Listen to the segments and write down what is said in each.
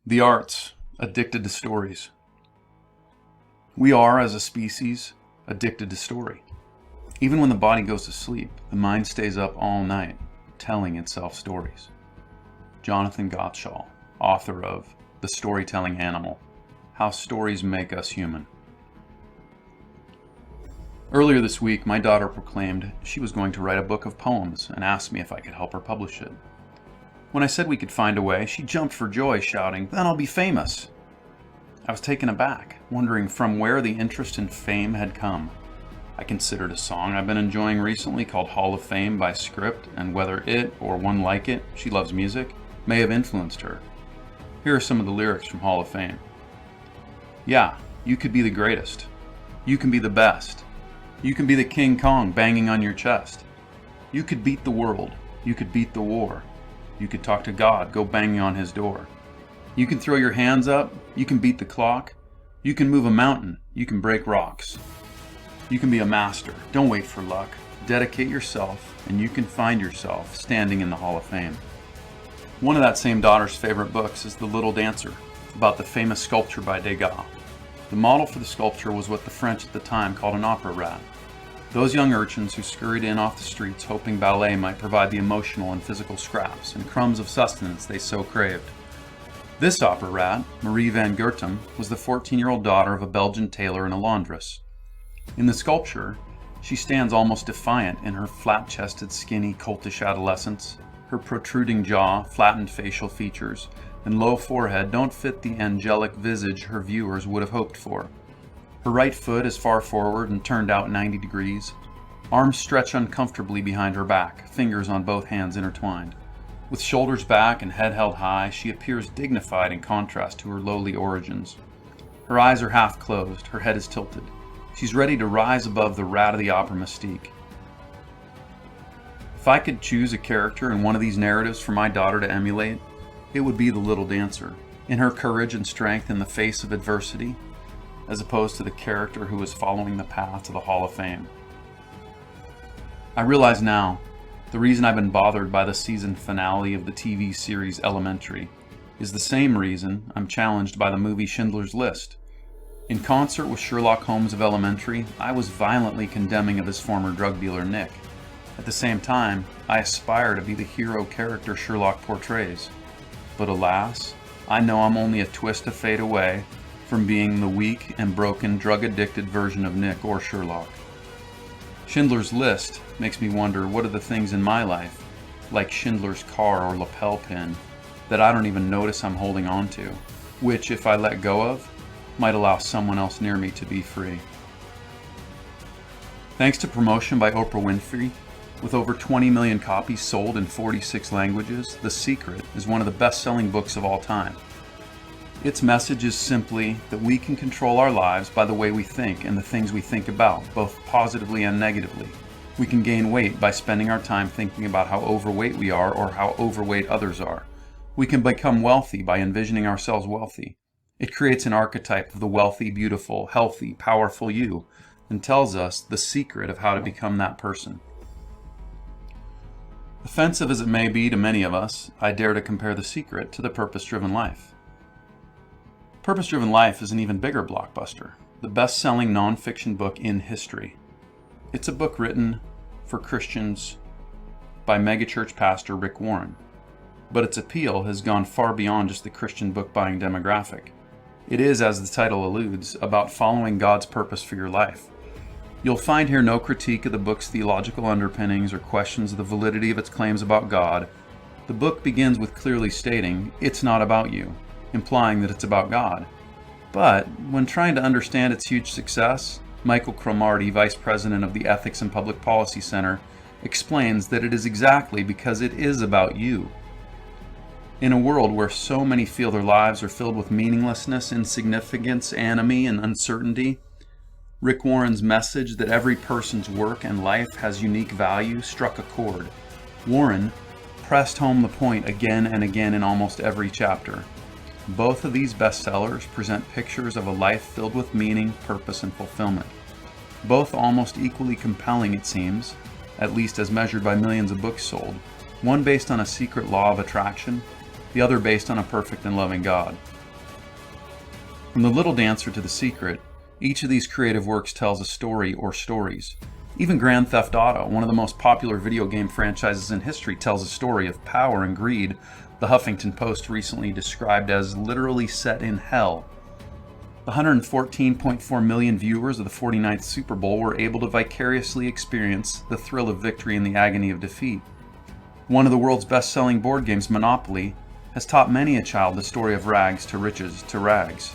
The arts, addicted to stories. We are, as a species, addicted to story. Even when the body goes to sleep, the mind stays up all night, telling itself stories. Jonathan Gottschall, author of The Storytelling Animal: How Stories Make Us Human. Earlier this week, my daughter proclaimed she was going to write a book of poems and asked me if I could help her publish it. When I said we could find a way, she jumped for joy, shouting, "Then I'll be famous!" I was taken aback, wondering from where the interest in fame had come. I considered a song I've been enjoying recently called Hall of Fame by Script, and whether it, or one like it, she loves music, may have influenced her. Here are some of the lyrics from Hall of Fame. Yeah, you could be the greatest. You can be the best. You can be the King Kong banging on your chest. You could beat the world. You could beat the war. You could talk to God, go banging on his door. You can throw your hands up. You can beat the clock. You can move a mountain. You can break rocks. You can be a master. Don't wait for luck. Dedicate yourself, and you can find yourself standing in the Hall of Fame. One of that same daughter's favorite books is The Little Dancer, about the famous sculpture by Degas. The model for the sculpture was what the French at the time called an opera rat. Those young urchins who scurried in off the streets hoping ballet might provide the emotional and physical scraps and crumbs of sustenance they so craved. This opera rat, Marie van Goertem, was the 14-year-old daughter of a Belgian tailor and a laundress. In the sculpture, she stands almost defiant in her flat-chested, skinny, coltish adolescence. Her protruding jaw, flattened facial features, and low forehead don't fit the angelic visage her viewers would have hoped for. Her right foot is far forward and turned out 90 degrees. Arms stretch uncomfortably behind her back, fingers on both hands intertwined. With shoulders back and head held high, she appears dignified in contrast to her lowly origins. Her eyes are half closed, her head is tilted. She's ready to rise above the rat of the opera mystique. If I could choose a character in one of these narratives for my daughter to emulate, it would be the Little Dancer, in her courage and strength in the face of adversity, as opposed to the character who was following the path to the Hall of Fame. I realize now, the reason I've been bothered by the season finale of the TV series Elementary is the same reason I'm challenged by the movie Schindler's List. In concert with Sherlock Holmes of Elementary, I was violently condemning of his former drug dealer Nick. At the same time, I aspire to be the hero character Sherlock portrays. But alas, I know I'm only a twist of fate away from being the weak and broken, drug-addicted version of Nick or Sherlock. Schindler's List makes me wonder what are the things in my life, like Schindler's car or lapel pin, that I don't even notice I'm holding on to, which, if I let go of, might allow someone else near me to be free. Thanks to promotion by Oprah Winfrey, with over 20 million copies sold in 46 languages, The Secret is one of the best-selling books of all time. Its message is simply that we can control our lives by the way we think and the things we think about, both positively and negatively. We can gain weight by spending our time thinking about how overweight we are or how overweight others are. We can become wealthy by envisioning ourselves wealthy. It creates an archetype of the wealthy, beautiful, healthy, powerful you, and tells us the secret of how to become that person. Offensive as it may be to many of us, I dare to compare The Secret to The Purpose-Driven Life. Purpose-Driven Life is an even bigger blockbuster, the best-selling nonfiction book in history. It's a book written for Christians by megachurch pastor Rick Warren, but its appeal has gone far beyond just the Christian book-buying demographic. It is, as the title alludes, about following God's purpose for your life. You'll find here no critique of the book's theological underpinnings or questions of the validity of its claims about God. The book begins with clearly stating, it's not about you, implying that it's about God. But when trying to understand its huge success, Michael Cromartie, Vice President of the Ethics and Public Policy Center, explains that it is exactly because it is about you. In a world where so many feel their lives are filled with meaninglessness, insignificance, anomie, and uncertainty, Rick Warren's message that every person's work and life has unique value struck a chord. Warren pressed home the point again and again in almost every chapter. Both of these bestsellers present pictures of a life filled with meaning, purpose, and fulfillment. Both almost equally compelling, it seems, at least as measured by millions of books sold, one based on a secret law of attraction, the other based on a perfect and loving God. From The Little Dancer to The Secret, each of these creative works tells a story or stories. Even Grand Theft Auto, one of the most popular video game franchises in history, tells a story of power and greed the Huffington Post recently described as literally set in hell. The 114.4 million viewers of the 49th Super Bowl were able to vicariously experience the thrill of victory and the agony of defeat. One of the world's best-selling board games, Monopoly, has taught many a child the story of rags to riches to rags.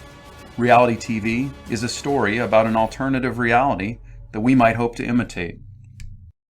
Reality TV is a story about an alternative reality that we might hope to imitate.